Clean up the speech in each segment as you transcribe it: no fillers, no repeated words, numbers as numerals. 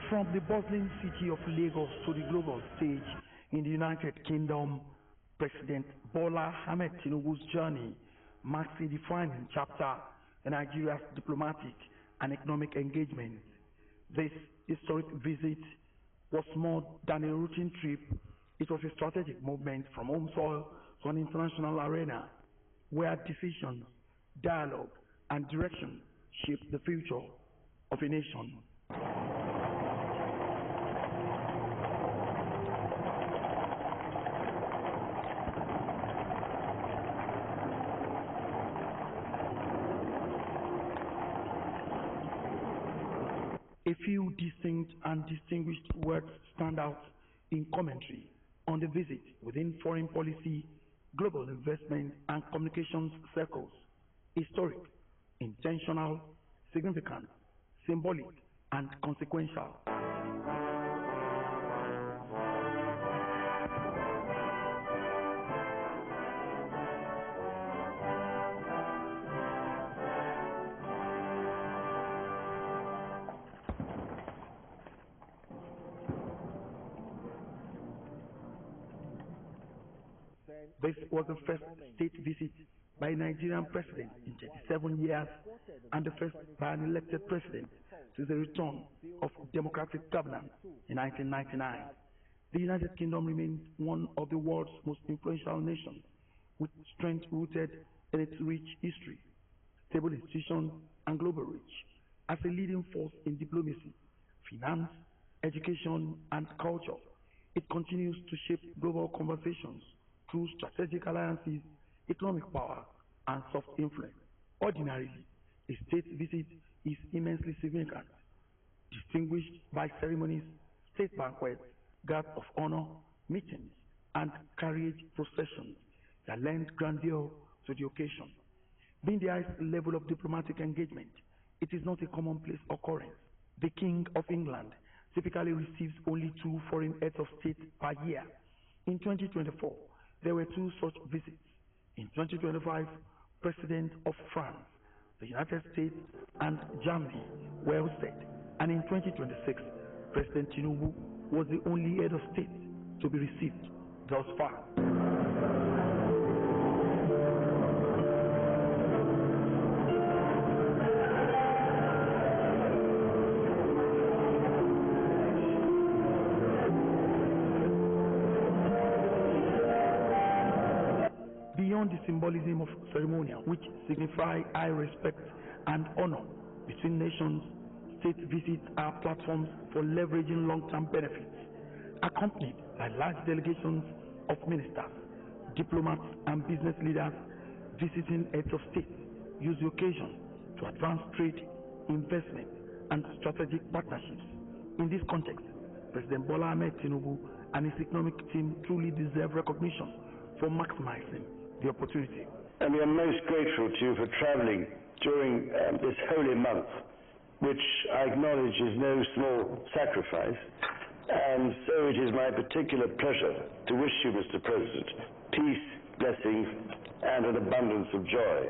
From the bustling city of Lagos to the global stage in the United Kingdom, President Bola Ahmed Tinubu's journey marks a defining chapter in Nigeria's diplomatic and economic engagement. This historic visit was more than a routine trip. It was a strategic movement from home soil to an international arena where decisions, dialogue, and direction shape the future of a nation. A few distinct and distinguished words stand out in commentary on the visit within foreign policy, global investment, and communications circles: historic, intentional, significant, symbolic, and consequential. This was the first state visit by a Nigerian president in 27 years and the first by an elected president since the return of democratic governance in 1999. The United Kingdom remains one of the world's most influential nations, with strength rooted in its rich history, stable institutions, and global reach. As a leading force in diplomacy, finance, education, and culture, it continues to shape global conversations through strategic alliances, economic power, and soft influence. Ordinarily, a state visit is immensely significant, distinguished by ceremonies, state banquets, guards of honor, meetings, and carriage processions that lend grandeur to the occasion. Being the highest level of diplomatic engagement, it is not a commonplace occurrence. The King of England typically receives only 2 foreign heads of state per year. In 2024, there were 2 such visits. In 2025, President of France, the United States, and Germany were hosted. And in 2026, President Tinubu was the only head of state to be received thus far. Beyond the symbolism of ceremonial, which signify high respect and honor between nations, state visits are platforms for leveraging long-term benefits, accompanied by large delegations of ministers, diplomats, and business leaders. Visiting heads of state use the occasion to advance trade, investment, and strategic partnerships. In this context, President Bola Ahmed Tinubu and his economic team truly deserve recognition for maximizing the opportunity. And we are most grateful to you for traveling during this holy month, which I acknowledge is no small sacrifice. And so it is my particular pleasure to wish you, Mr. President, peace, blessings, and an abundance of joy.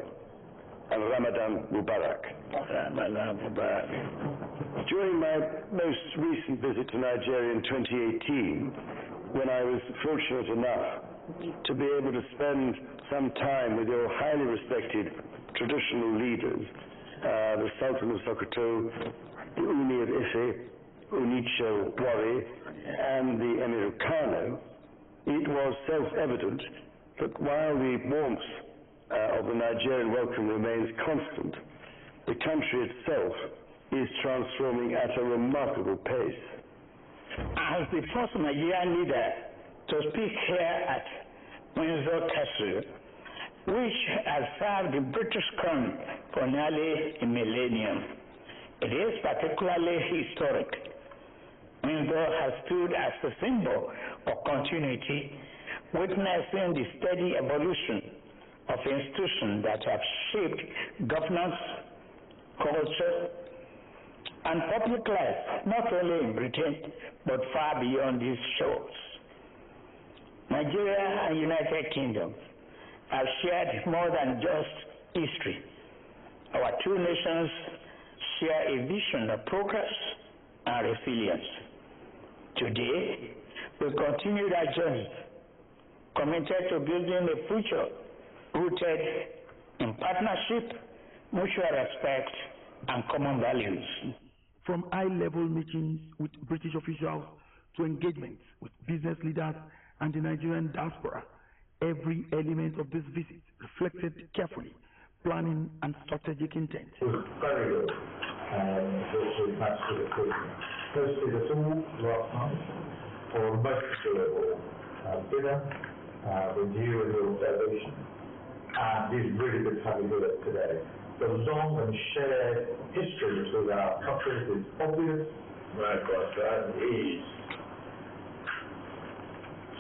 And Ramadan Mubarak. Ramadan Mubarak. During my most recent visit to Nigeria in 2018, when I was fortunate enough to be able to spend some time with your highly respected traditional leaders, the Sultan of Sokoto, the Uni of Ife, Unicho Wari, and the Emir of Kano, it was self-evident that while the warmth of the Nigerian welcome remains constant, the country itself is transforming at a remarkable pace. As the first Nigerian leader to speak here at Windsor Castle, which has served the British crown for nearly a millennium, it is particularly historic. Windsor has stood as a symbol of continuity, witnessing the steady evolution of institutions that have shaped governance, culture, and public life, not only in Britain, but far beyond these shores. Nigeria and United Kingdom have shared more than just history. Our two nations share a vision of progress and and resilience. Today, we continue that journey, committed to building a future rooted in partnership, mutual respect, and common values. From high-level meetings with British officials to engagements with business leaders and the Nigerian diaspora, every element of this visit reflected carefully planning and strategic intent. It was very good, which is absolutely critical. Hosted us all last night for a most enjoyable dinner with you and your delegation, and it's really good to have you here today. The long and shared history between our countries is obvious. My God, that is,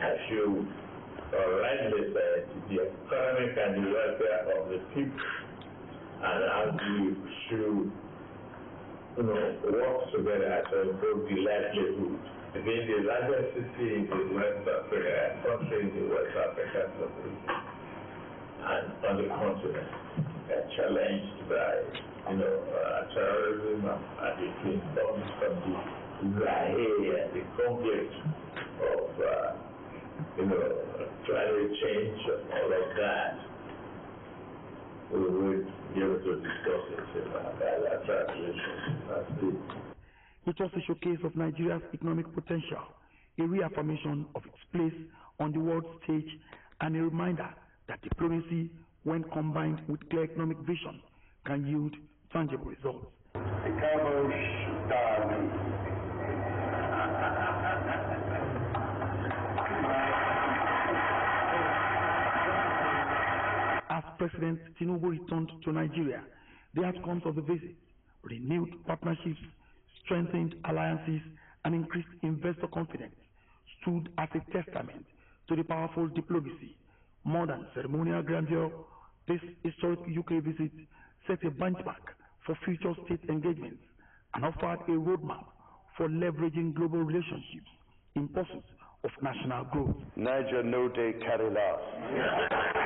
as you rightly said, the economic and the welfare of the people, and how we should, work together to improve the livelihood. Being the largest city in the West Africa, country in the West African country, and on the continent, challenged by, terrorism and the twin bombs from the Zaire and the conflict of, climate change and all of that. We would be able to discuss it in bilateral relations. It was a showcase of Nigeria's economic potential, a reaffirmation of its place on the world stage, and a reminder that diplomacy, when combined with clear economic vision, can yield tangible results. As President Tinubu returned to Nigeria, the outcomes of the visit, renewed partnerships, strengthened alliances, and increased investor confidence, stood as a testament to the powerful diplomacy. More than ceremonial grandeur, this historic UK visit set a benchmark for future state engagements and offered a roadmap for leveraging global relationships in pursuit of national growth. Niger no day carry last.